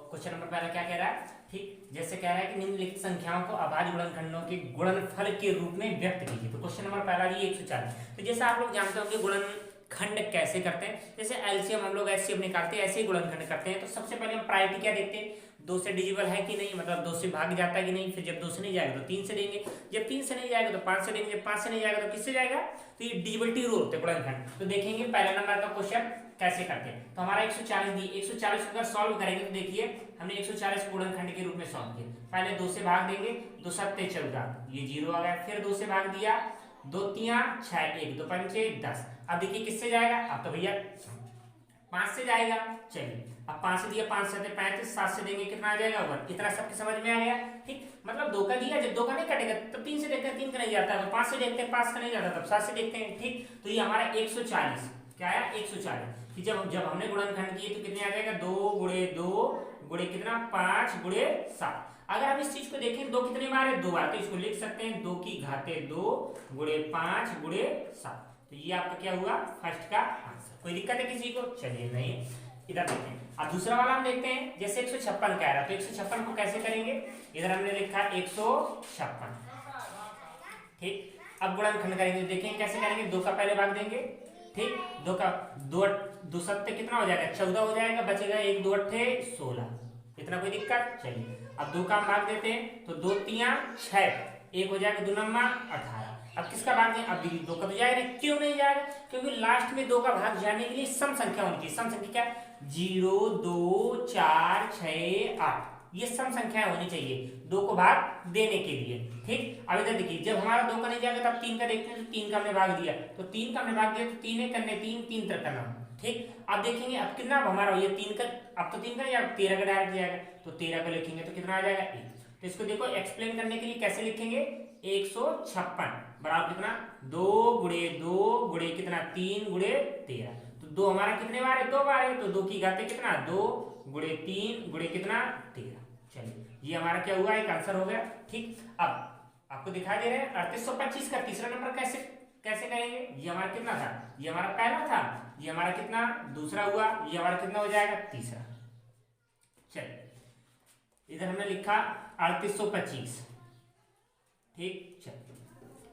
Question number पहला क्या कह रहा है, ठीक, जैसे कह रहा है कि निम्नलिखित संख्याओं को अभाज्य गुणनखंडों के गुणनफल के रूप में व्यक्त कीजिए। तो क्वेश्चन नंबर पहला जी 140। तो जैसे आप लोग जानते होंगे गुणनखंड कैसे करते हैं, जैसे एलसीएम हम लोग एचसीएफ निकालते हैं, ऐसे ही गुणनखंड करते हैं। तो सबसे पहले हम प्रायोरिटी क्या देखते हैं, 2 से डिजिबल है कि नहीं, मतलब 2 से भाग जाता है कि नहीं। फिर जब 2 से नहीं जाएगा तो 3 से देंगे, जब 3 से नहीं जाएगा तो 5 से देंगे, जब 5 से नहीं जाएगा तो किससे जाएगा। तो ये डिजिबिलिटी रूल होते हैं गुणनखंड। तो देखेंगे पहला नंबर का क्वेश्चन कैसे करते हैं। तो हमारा 140 दी, 140 को अगर सॉल्व करेंगे तो देखिए हमने 140 को गुणनखंड के रूप में सॉल्व किया। पहले 2 से भाग देंगे, 2 सत्ते 14, ये 0 आ गया। फिर 2 से भाग दिया, 2 तिया 6, 1 2 पंचे 10। अब देखिए किससे जाएगा, अब तो भैया 5 से जाएगा। चलिए अब 5 से दिया, 5 से 35, 7 से देंगे कितना आ जाएगा 1। इतना सबके समझ में आ गया, ठीक। मतलब 2 का दिया, जब 2 का नहीं कटेगा तो 3 से देखते हैं, 3 का नहीं जाता तो 5 से देखते हैं, 5 का नहीं जाता तब 7 से देखते हैं, ठीक। तो ये हमारा 140 क्या आया 140 कि जब हमने गुणनखंड किए तो कितने आ जाएगा 2 गुणे 2 गुणे कितना 5 गुणे 7। अगर हम इस चीज को देखें 2 कितने बार है 2 बार, तो इसको लिख सकते हैं 2 की घाते 2 गुणे 5 गुणे 7। तो ये आपका क्या हुआ फर्स्ट का आंसर। कोई दिक्कत है किसी को, चलिए नहीं। इधर देखते हैं, अब दूसरा वाला हम देखते हैं। जैसे 156 कह रहा है तो 156 को कैसे करेंगे, इधर हमने लिखा 156, ठीक। अब गुणनखंड करेंगे, देखें कैसे करेंगे, 2 का पहले भाग देंगे, ठीक। 2 का 2 सत्ते कितना हो जाएगा 14 हो जाएगा, बचेगा 1 2 अट्ठे 16। इतना कोई दिक्कत, चलिए अब 2 का भाग देते हैं तो 2 तिया 6, 1 हो जाएगा 2 नम्मा 18। अब किसका भाग दें, अब 2 का तो जाएगा, क्यों नहीं जाएगा, क्योंकि लास्ट में 2 का भाग जाने के लिए सम संख्या होनी चाहिए। सम संख्या क्या, 0 2 4 6 8, ये सम संख्याएं होनी चाहिए 2 को भाग देने के लिए, ठीक। अब इधर देखिए जब हमारा 2 का नहीं जाएगा तब 3 का देखते हैं, तो 3 का हमने भाग दिया, तो 3 का हमने भाग दिया तो 3 करने 3 3 तक करना, ठीक। अब देखेंगे अब कितना हमारा ये 3 का, अब तो 3 का या 13 का डायरेक्ट जाएगा, तो 13 का लिखेंगे तो कितना आ जाएगा 1। तो इसको देखो एक्सप्लेन करने के लिए कैसे लिखेंगे, 156 बराबर कितना 2 गुणे 2 गुणे कितना 3 गुणे 13। तो 2 हमारा कितने बार है 2 बार है, तो 2 की घाते कितना 2 गुणे 3 गुणे कितना 13। चलिए ये हमारा क्या हुआ एक आंसर हो गया, ठीक। अब आपको दिखाई दे रहा है 3825 का तीसरा नंबर कैसे कैसे करेंगे। ये हमारा कितना था, ये हमारा पहला था, ये हमारा कितना दूसरा हुआ, ये हमारा कितना हो जाएगा तीसरा। चलिए इधर हमने लिखा 3825, ठीक। चलिए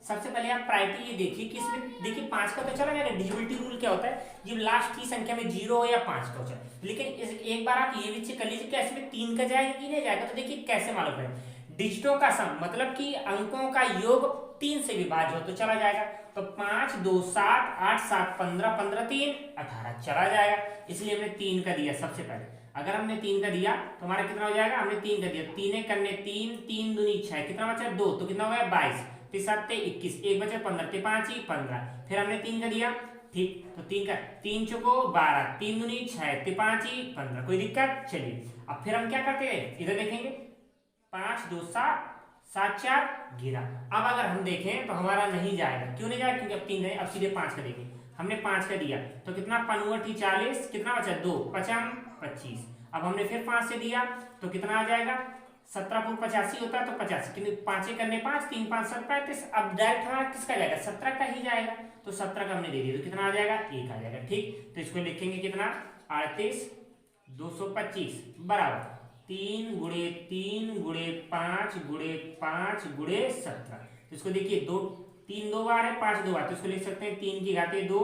सबसे पहले आप प्रायोरिटी ये देखिए कि इसमें देखिए 5 का तो चला जाएगा, डिविजिबिलिटी रूल क्या होता है, ये लास्ट की संख्या में 0 हो या 5 का हो जाए। लेकिन एक बार आप ये भी चेक कर लीजिए कि इसमें 3 का जाएगा कि नहीं जाएगा। तो देखिए कैसे मालूम है, डिजिटों का सम मतलब कि अंकों का योग 3 से विभाज्य हो तो चला जाएगा। तो 5 2 7 8 7 15 15 3 18 चला जाएगा, इसलिए हमने 3 का दिया सबसे पहले। अगर हमने 3 का दिया तो हमारा कितना हो जाएगा, हमने 3 का दिया, 3 करने 3 3 दूनी 6, कितना बचा 2, तो कितना हो गया 22, 7 21, 1 बचा 15, 5 ही 15। फिर हमने 3 का दिया, ठीक। तो 3 का 3 चौको 12, 3 दूनी 6, 5 ही 15। कोई दिक्कत, चलिए अब फिर हम क्या करते हैं, इधर देखेंगे 5 2 7 7 4 11। अब अगर हम देखें तो हमारा नहीं जाएगा, क्यों नहीं जाएगा, क्योंकि अब 3 है। अब सीधे 5 का देखें, हमने 5 का दिया तो कितना 5 40, कितना बचा 2 5 25। अब हमने फिर 5 से दिया तो कितना आ जाएगा 17 85 होता है, तो 85 क्योंकि 5 करने 5 3 5 7 35। अब डायरेक्ट हमारा किसका जाएगा 17 का ही जाएगा, तो 17 का हमने दे दिया तो कितना आ जाएगा 1 आ जाएगा, ठीक। तो इसको लिखेंगे कितना 38 225 बराबर 3 गुणे 3 गुणे 5 गुणे 5 गुणे 17। तो इसको देखिए 2 3 2 बार है, 5 2 बार, तो इसको लिख सकते हैं 3 की घाते 2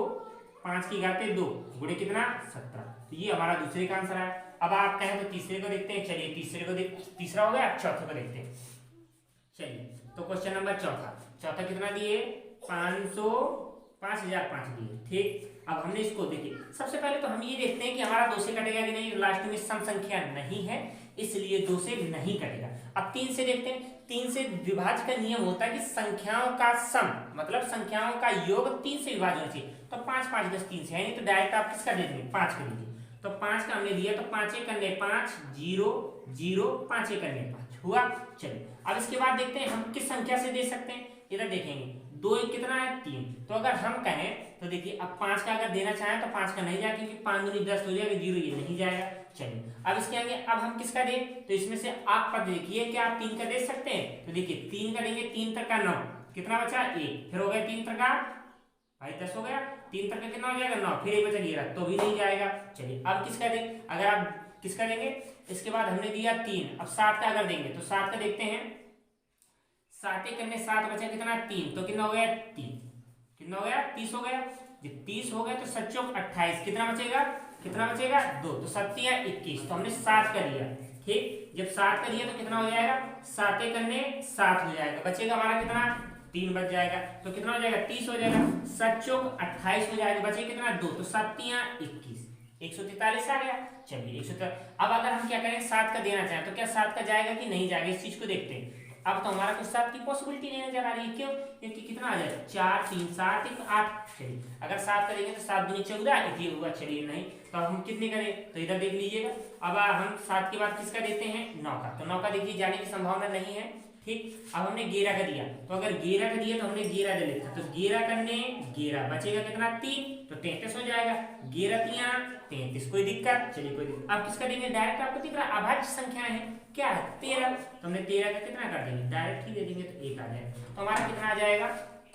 5 की घाते 2 गुणे कितना 17। तो ये हमारा दूसरे का आंसर है। अब आप कहें तो तीसरे को देखते हैं, चलिए तीसरे को तीसरा हो गया, चौथे को देखते हैं। चलिए तो क्वेश्चन नंबर चौथा कितना दिए 500 5005 दिए, ठीक। अब हमने इसको देखिए सबसे पहले तो हम ये देखते हैं कि हमारा 2 से कटेगा कि नहीं, लास्ट में सम संख्या नहीं है इसलिए 2 से नहीं कटेगा। अब 3 से देखते हैं, 3 से विभाज्य का नियम होता है कि संख्याओं का सम मतलब संख्याओं का योग 3 से विभाज्य होना चाहिए। तो 5 5 10 3 से है नहीं, तो डायरेक्ट आप किसका दे देंगे 5 का दीजिए। तो 5 का हमने दिया तो 5 करने 5 0 0 5 करने 5 हुआ। चलिए अब इसके बाद देखते हैं हम किस संख्या से दे सकते हैं। इधर देखेंगे 2 1 कितना है 3, तो अगर हम कहें तो देखिए अब 5 का अगर देना चाहें तो 5 का नहीं जाएगा क्योंकि 5 दूनी 10 हो जाएगा, 0 ये नहीं जाएगा। चलिए अब इसके आगे अब हम किसका दें, तो इसमें से आप पद देखिए कि आप 3 का दे सकते हैं। तो देखिए 3 का देंगे, 3 तक का 9, कितना बचा 1, फिर हो गया 3 तक का भाई 10 हो गया, 3 तक का कितना हो जाएगा 9, फिर 1 बचा 11, तो भी नहीं जाएगा। चलिए अब किसका दें, अगर आप किसका देंगे, इसके बाद हमने दिया 3, अब 7 का अगर देंगे तो 7 का देखते हैं, 7 एक करने 7 बचा कितना 3, तो कितना हो गया 3, कितना हो गया 30 हो गया। जब 30 हो गया तो 7 चौक 28, कितना बचेगा, कितना बचेगा 2, तो 7 या 21, तो हमने 7 का लिया। ठीक, जब 7 का लिया तो कितना हो जाएगा, 7 एक करने 7 हो जाएगा, बचेगा हमारा कितना 3 बच जाएगा, तो कितना हो जाएगा 30 हो जाएगा, 7 चौक 28 हो जाएगा, बचे कितना 2, तो 7 या 21, 143 आ गया। चलिए 143। अब अगर हम क्या करें 7 का देना चाहें तो क्या 7 का जाएगा कि नहीं जाएगा, इस चीज को देखते हैं। अब तो हमारा कुछ 7 की पॉसिबिलिटी नहीं नजर आ रही है, क्यों, क्योंकि कितना आ जाए 4 3 7 1 8। चलिए अगर 7 करेंगे तो 7 दूनी 14, ये होगा। चलिए नहीं, तो हम कितने करें, तो इधर देख लीजिएगा। अब हम 7 के बाद किसका देते हैं 9 का, तो 9 का देखिए जाने की संभावना नहीं है। ठीक, अब हमने 11 का दिया, तो अगर 11 का दिया तो हमने 11 दे लेते, तो 11 करने 11 बचेगा कितना 3, तो 33 हो जाएगा, 11 3 33, कोई दिक्कत, चलिए कोई दिक्कत। अब किसका देंगे, डायरेक्ट आपको दिख रहा है अभाज्य संख्या है क्या है 13, तो हमने 13 का कितना कर देंगे, डायरेक्ट ही दे देंगे, तो 1 आ जाएगा। तो हमारा कितना आ जाएगा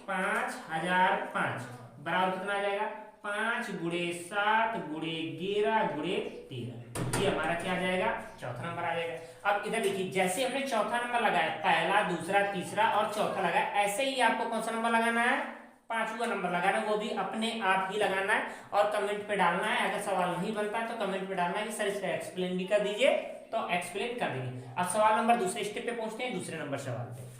5005 बराबर कितना आ जाएगा 5 गुणे 7 गुणे 11 गुणे 13, ये हमारा क्या आ जाएगा चौथा नंबर आ जाएगा। अब इधर देखिए, जैसे हमने चौथा नंबर लगाया, पहला दूसरा तीसरा और चौथा लगाया, ऐसे ही आपको कौन सा नंबर लगाना है, पांचवा नंबर लगाना है, वो भी अपने आप ही लगाना है और कमेंट पे डालना है। अगर सवाल नहीं बनता है तो कमेंट पे डालना है कि सर इसका एक्सप्लेन भी कर दीजिए, तो एक्सप्लेन कर देंगे। अब सवाल नंबर दूसरे स्टेप पे पहुंचते हैं, दूसरे नंबर सवाल पे।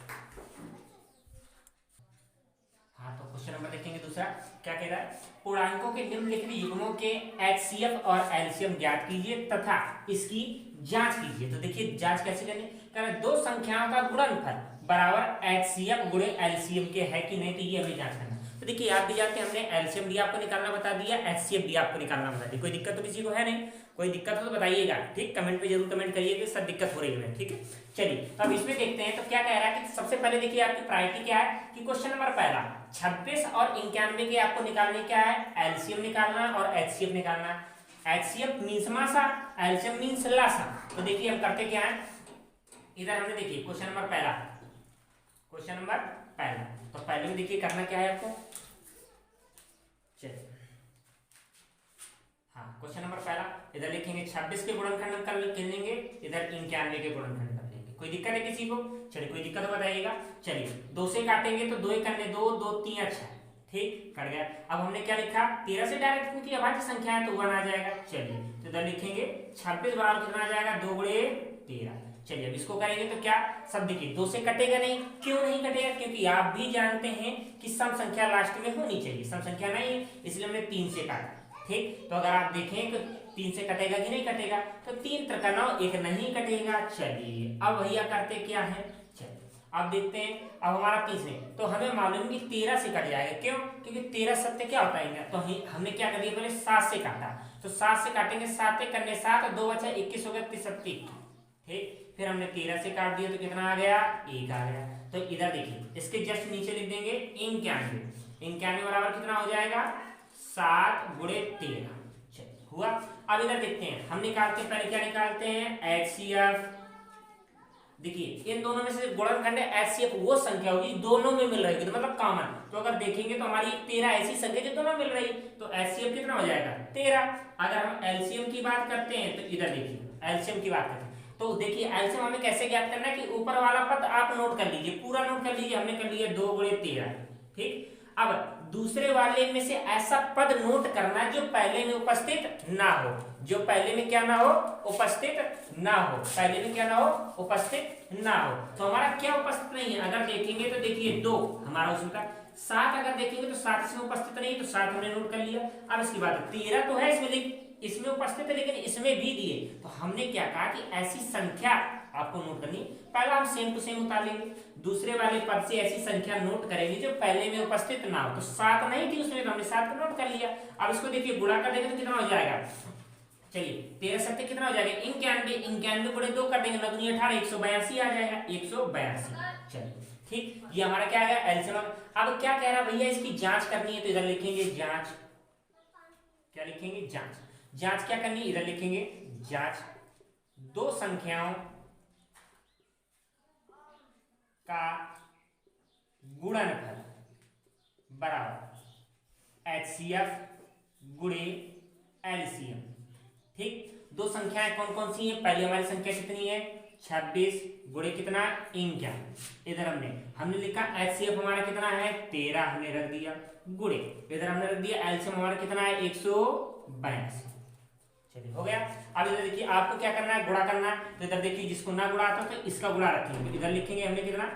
हाँ, तो क्वेश्चन नंबर देखेंगे दूसरा, क्या कह रहा है, पूर्णांकों के निम्नलिखित युग्मों के HCF और LCM ज्ञात कीजिए तथा इसकी जांच कीजिए। तो देखिए जांच कैसे करनी, कह रहा है दो संख्याओं का गुणनफल बराबर HCF गुणे LCM के है कि नहीं, तो ये हमें जांच करना। तो देखिए आप भी जानते हैं, हमने LCM भी आपको निकालना बता दिया, HCF भी आपको निकालना बता दिया, कोई दिक्कत तो किसी को है नहीं, कोई दिक्कत हो तो बताइएगा। ठीक, कमेंट पे जरूर कमेंट करिए कि सब दिक्कत हो रही है। ठीक है, चलिए तो अब इसमें देखते हैं, तो क्या कह रहा है कि सबसे पहले देखिए आपकी प्रायोरिटी क्या है कि क्वेश्चन नंबर पहला 26 और 91 के आपको निकालने क्या है, LCM निकालना और HCF निकालना। HCF मींस मासा, LCM मींस लासा। तो देखिए हम करते क्या है, इधर हमने देखिए क्वेश्चन नंबर पहला, क्वेश्चन नंबर पहला, तो पहले में देखिए करना क्या है आपको, चलिए हाँ क्वेश्चन नंबर पहला, इधर लिखेंगे 26 के गुणनखंड कर लेंगे, इधर 91 के गुणनखंड कर लेंगे। कोई दिक्कत है किसी को, चलिए कोई दिक्कत बताइएगा। चलिए 2 से काटेंगे तो 2 करने 2 2 3 अच्छा, ठीक कट गया। अब हमने क्या लिखा 13 से डायरेक्ट क्योंकि अभाज्य संख्या है तो 1 आ जाएगा। चलिए तो इधर लिखेंगे 26 बराबर कितना आ जाएगा 2 गुणे 13। चलिए अब इसको करेंगे तो क्या, सब देखिए 2 से कटेगा नहीं, क्यों नहीं कटेगा, क्योंकि आप भी जानते हैं कि सम संख्या लास्ट में होनी चाहिए, सम संख्या नहीं है इसलिए हमने 3 से काटा। ठीक, तो अगर आप देखें तो 3 से कटेगा कि नहीं कटेगा, तो 3 तक का 9 एक नहीं कटेगा। चलिए अब भैया करते क्या है, चलिए अब देखते हैं। अब हमारा 30 में तो हमें मालूम कि 13 से कट जाएगा, क्यों, क्योंकि 13 सत्य क्या होता है, तो हमने क्या कर दिया पहले 7 से काटा, तो 7 से काटेंगे 7 करने 7 2 बचा 21 हो गया 33। ठीक, फिर हमने 13 से काट दिया तो कितना आ गया 1 आ गया। तो इधर देखिए इसके जस्ट नीचे लिख देंगे 91 बराबर कितना हो जाएगा 7 गुणे 13। चलिए हुआ। अब इधर देखते हैं हम निकालते हैं, पहले क्या निकालते हैं HCF। देखिए इन दोनों में से गुणनखंड HCF वो संख्या होगी दोनों में मिल रही है, मतलब कॉमन। तो अगर देखेंगे तो हमारी 13 ऐसी संख्या जो दोनों मिल रही, तो HCF कितना हो जाएगा 13। अगर हम LCM की बात करते हैं तो इधर देखिए LCM की बात करते हैं, तो देखिए LCM हमें कैसे ज्ञात करना है कि ऊपर वाला पद आप नोट कर लीजिए, पूरा नोट कर लीजिए, हमने कर लिया 2 गुणे 13। ठीक, अब दूसरे वाले में से ऐसा पद नोट करना जो पहले में उपस्थित ना हो, जो पहले में क्या ना हो उपस्थित ना हो, पहले में क्या ना हो उपस्थित ना हो। तो हमारा क्या उपस्थित नहीं है, अगर देखेंगे तो देखिए 2 हमारा उसमें का, 7 अगर देखेंगे तो 7 इसमें उपस्थित नहीं, तो 7 हमने नोट कर लिया। अब इसकी बात 13 तो है इसमें उपस्थित है लेकिन इसमें भी दिए, तो हमने क्या कहा कि ऐसी संख्या आपको नोट करनी, पहला हम सेम टू सेम उतार लेंगे, दूसरे वाले पद से ऐसी संख्या नोट करेंगे जो पहले में उपस्थित ना हो। तो 7 नहीं थी उसमें, तो हमने 7 को नोट कर लिया। अब इसको देखिए गुणा कर देंगे तो कितना हो जाएगा, चलिए 13 सत्य कितना हो जाएगा 91 गुणे 2 कर देंगे 9 दूनी 18 182 आ जाएगा 182। चलिए ठीक, ये हमारा क्या आ गया एलसीएम। अब क्या कह रहा है भैया इसकी जांच करनी है, तो इधर लिखेंगे जांच, क्या लिखेंगे जांच, जांच क्या करनी है इधर लिखेंगे जांच दो संख्याओं का गुणनफल बराबर HCF गुणे LCM। ठीक, दो संख्याएं कौन कौन सी हैं? पहली हमारी संख्या कितनी है? 26 गुणे कितना? 51। इधर हमने लिखा एचसीएफ हमारा कितना है? 13 हमने रख दिया, गुणे इधर हमने रख दिया एलसीएम हमारा कितना है? 182। चलिए हो गया। अब इधर देखिए आपको क्या करना है? गुणा करना है। तो इधर देखिए जिसको ना गुणा आता तो इसका गुणा रखेंगे। तो इधर लिखेंगे हमने कितना?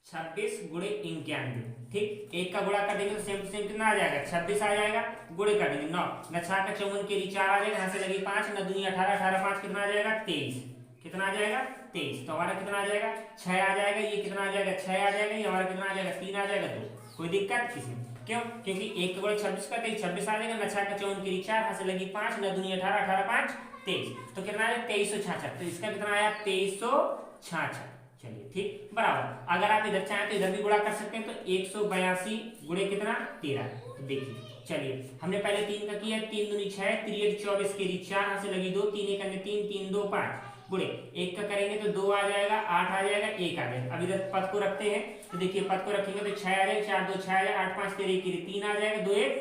26 गुणे 91। ठीक, एक का गुणा कर देंगे तो सेम टू सेम कितना आ जाएगा? 26 आ जाएगा, गुणे कर देंगे 9, न 6 का 54 के 4 आ जाएगा, यहाँ से लगी 5, न दूनी 18, 18 5 कितना आ जाएगा? 23। कितना आ जाएगा? 23। तो हमारा कितना आ जाएगा? 6 आ जाएगा। ये कितना आ जाएगा? 6 आ जाएगा। ये हमारा कितना आ जाएगा? 3 आ जाएगा। 2। कोई दिक्कत इसमें? क्यों? क्योंकि एक का गुणा 26 का 26 आ जाएगा, न 6 का 54 के 4, यहाँ से लगी 5, न दूनी 18, 18 5 23। तो कितना आया? 2366। तो इसका कितना आया? 2366। चलिए ठीक, बराबर। अगर आप इधर चाहें तो इधर भी गुणा कर सकते हैं। तो 182 गुणे कितना? 13। तो देखिए चलिए हमने पहले 3 का किया, 3 दूनी 6, 3 24 के 4, यहाँ से लगी 2, 3 1 3, 3 2 5 गुणे 1 का करेंगे तो 2 आ जाएगा, 8 आ जाएगा, 1 आ जाएगा। अब इधर पद को रखते हैं। तो देखिए पद को रखेंगे तो 6 आ जाएगा, 4 2 6 आ जाएगा, 8 5 13 1 3 आ जाएगा, 2 1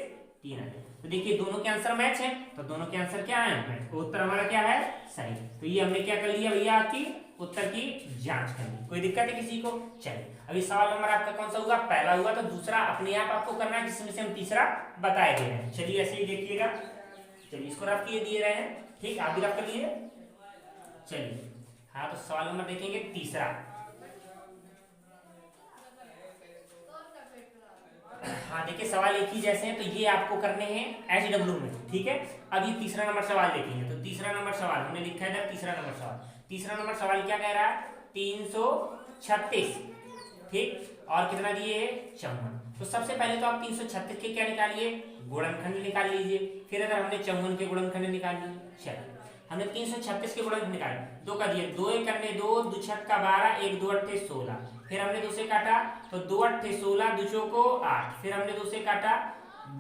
3 आ जाएगा। तो देखिए दोनों के आंसर मैच है। तो दोनों के आंसर क्या है? उत्तर हमारा क्या है? सही। तो ये हमने क्या कर लिया भैया? आपकी उत्तर की जांच करनी। कोई दिक्कत है किसी को? चलिए अभी सवाल नंबर आपका कौन सा हुआ? पहला हुआ। तो दूसरा अपने आप आपको करना है, जिसमें से हम तीसरा बताए दे रहे हैं। चलिए ऐसे ही देखिएगा। चलिए इसको रफ किए दिए रहे हैं। ठीक, आप भी रफ कर लिए। चलिए हाँ, तो सवाल नंबर देखेंगे तीसरा। हाँ देखिए सवाल एक ही जैसे हैं, तो ये आपको करने हैं HW में। ठीक है, अब ये तीसरा नंबर सवाल देखेंगे। तो तीसरा नंबर सवाल हमने लिखा है इधर। तीसरा नंबर सवाल, तीसरा नंबर सवाल क्या कह रहा है? 336। ठीक, और कितना दिए है? 54। तो सबसे पहले तो आप 336 के क्या निकालिए? गुणनखंड निकाल लीजिए। फिर अगर हमने 54 के गुणनखंड निकाल लिए। चलिए हमने 336 के गुणनखंड निकाले। 2 का दिए, 2 1 करने 2, 2 6 का 12, 1 2 8 16। फिर हमने 2 से काटा तो 2 8 16, 2 चौको 8। फिर हमने 2 से काटा,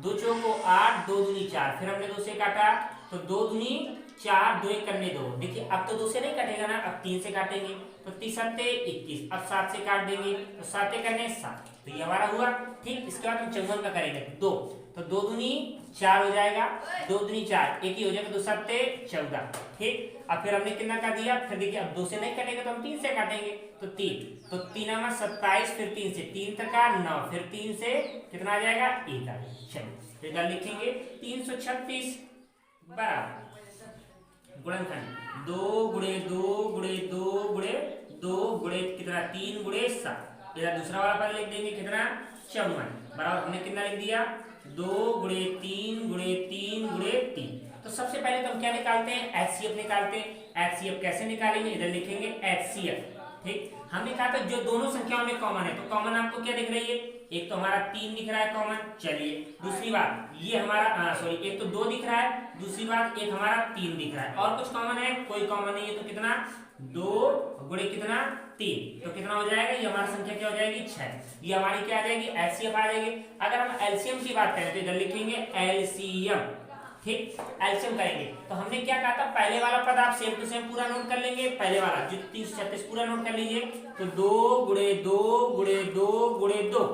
2 चौको 8, 2 दूनी 4। फिर हमने 2 से काटा तो 2 दूनी 4, 2 1 करने 2। देखिए अब तो 2 से नहीं कटेगा ना, अब 3 से काटेंगे। तो 3 7 21। अब 7 से काट देंगे तो 7 करने 7। तो ये हमारा हुआ। ठीक, इसके बाद हम 54 का करेंगे 2। तो 2 दूनी 4 हो जाएगा, 2 दूनी 4, एक ही हो जाएगा, 2 7 14। ठीक, अब फिर हमने कितना कर दिया? फिर देखिए अब 2 से नहीं कटेगा तो हम 3 से काटेंगे। तो 3, तो 3 में 27, फिर 3 से 3 तक का 9, फिर 3 से कितना आ जाएगा? 1 आ जाएगा। चलिए इधर लिखेंगे 336 बराबर गुणनखंड 2 गुणे 2 गुणे 2 गुणे 2 गुणे कितना? 3 गुणे 7। इधर दूसरा वाला पद लिख देंगे कितना? 54 बराबर हमने कितना लिख दिया? 2 गुणे 3 गुणे 3 गुणे 3। तो सबसे पहले तो हम क्या निकालते हैं? HCF निकालते हैं। HCF कैसे निकालेंगे? इधर लिखेंगे HCF। ठीक, हमने कहा था जो दोनों संख्याओं में कॉमन है। तो कॉमन आपको क्या दिख रही है? एक तो हमारा 3 दिख रहा है कॉमन। चलिए दूसरी बात, ये हमारा सॉरी, एक तो 2 दिख रहा है। दूसरी बात, एक हमारा 3 दिख रहा है। और कुछ कॉमन है? कोई कॉमन नहीं है। तो कितना? 2 गुणे कितना? 3। तो कितना हो जाएगा? ये हमारी संख्या क्या हो जाएगी? 6। ये हमारी क्या आ जाएगी? HCF आ जाएगी। अगर हम LCM की बात करें तो इधर लिखेंगे LCM। ठीक, एलसीएम करेंगे। तो हमने क्या कहा था? पहले वाला पद आप सेम टू सेम पूरा नोट कर लेंगे। पहले वाला जो 336 पूरा नोट कर लीजिए। तो 2 गुणे 2 गुणे 2 गुणे 2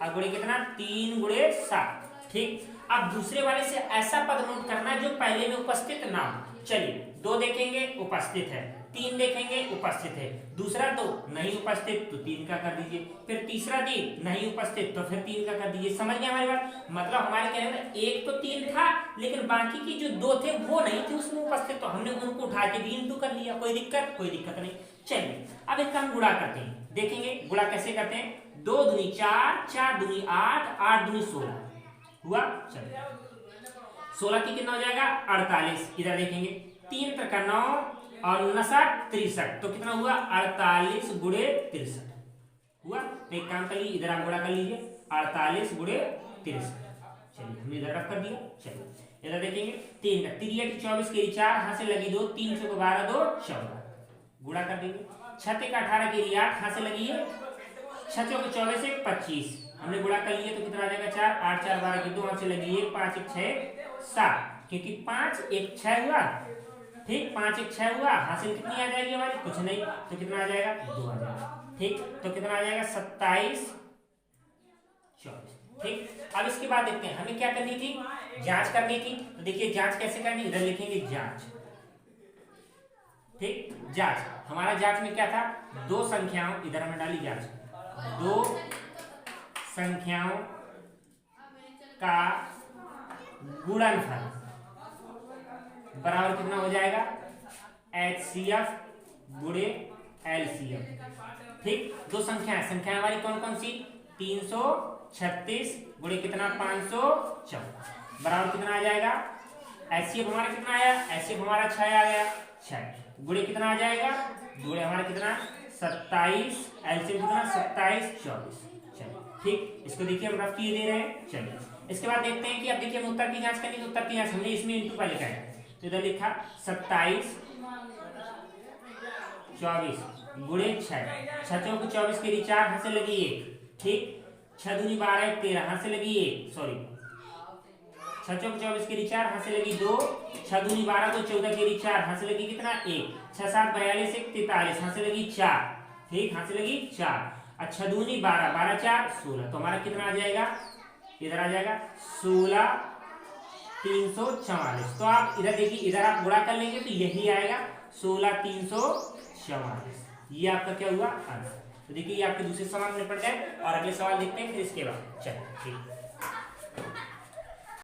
और गुणे कितना? 3 गुणे 7। ठीक, अब दूसरे वाले से ऐसा पद नोट करना है जो पहले में उपस्थित ना हो। चलिए 2 देखेंगे उपस्थित है, 3 देखेंगे उपस्थित है, दूसरा 2 नहीं उपस्थित तो 3 का कर दीजिए, फिर तीसरा 3 नहीं उपस्थित तो फिर 3 का कर दीजिए। समझ गए हमारी बात? मतलब हमारे कहने में एक तो 3 था, लेकिन बाकी की जो 2 थे वो नहीं थे उसमें उपस्थित, तो हमने उनको उठा के भी इंटू कर लिया। कोई दिक्कत? कोई दिक्कत नहीं। चलिए अब इसका हम गुणा करते हैं। देखेंगे गुणा कैसे करते हैं। 2 दूनी 4, 4 दूनी 8, 8 दूनी 16 हुआ। चलिए 16 की कितना हो जाएगा? 48। इधर देखेंगे 3 का 9 और 59 63। तो कितना हुआ? 48 गुणे 63 हुआ। तो एक काम कर लीजिए, इधर आप गुणा कर लीजिए 48 गुणे 63। चलिए हमने इधर रख कर दिया। चलिए इधर देखेंगे 3 का 3 24 के 4, हाथ से लगी 2, 3 से 12 2 14 गुणा कर देंगे। 6 का 18 के 8, हाथ से लगी है 6 के 24 से 25 हमने गुणा कर लिए। तो कितना आ जाएगा? 4 8 4 12 की 2, हाथ से लगी 1 5 1 6 7, क्योंकि 5 1 6 हुआ। ठीक, 5 1 6 हुआ। हासिल कितनी आ जाएगी हमारी? कुछ नहीं। तो कितना आ जाएगा? 2 आ जाएगा। ठीक, तो कितना आ जाएगा? 27 24। ठीक, अब इसके बाद देखते हैं हमें क्या करनी थी, जांच करनी थी। तो देखिए जांच कैसे करनी, इधर लिखेंगे जांच। ठीक, जांच हमारा जांच में क्या था, दो संख्याओं, इधर हमने डाली जांच, दो संख्याओं का गुणनफल बराबर कितना हो जाएगा, HCF गुणे LCM। ठीक, दो संख्याएं, संख्याएं हमारी कौन कौन सी, 336 गुणे कितना 514 बराबर कितना आ जाएगा, HCF हमारा कितना आया, HCF हमारा 6 आ गया, 6 गुणे कितना आ जाएगा, गुणे हमारा कितना 27, LCM कितना 27 24। चलिए ठीक, इसको देखिए हम रफ किए दे रहे हैं। चलिए इसके बाद देखते हैं कि अब देखिए हम उत्तर की जांच करनी, तो उत्तर की जांच हमने इसमें इंटू का लिखा है, तो इधर लिखा 27 24 गुणे 6, 6 चौक 24 के लिए 4 हाथ से लगी 1, ठीक, 6 दूनी 12 13 हाथ से लगी 1, सॉरी 6 चौक 24 के लिए 4 हाथ से लगी 2, 6 दूनी 12 को 14 के लिए 4 हाथ से लगी कितना 1, 6 7 42 1 43 हाथ से लगी 4, ठीक, हाथ से लगी 4, और 6 दूनी 12 12 4 16, तो हमारा कितना आ जाएगा, इधर आ जाएगा 16 344। तो आप इधर देखिए, इधर आप गुणा कर लेंगे तो यही आएगा 16 344, ये आपका क्या हुआ आंसर। तो देखिए ये आपके दूसरे सवाल में निपट गए, और अगले सवाल देखते हैं फिर इसके बाद। चलिए ठीक।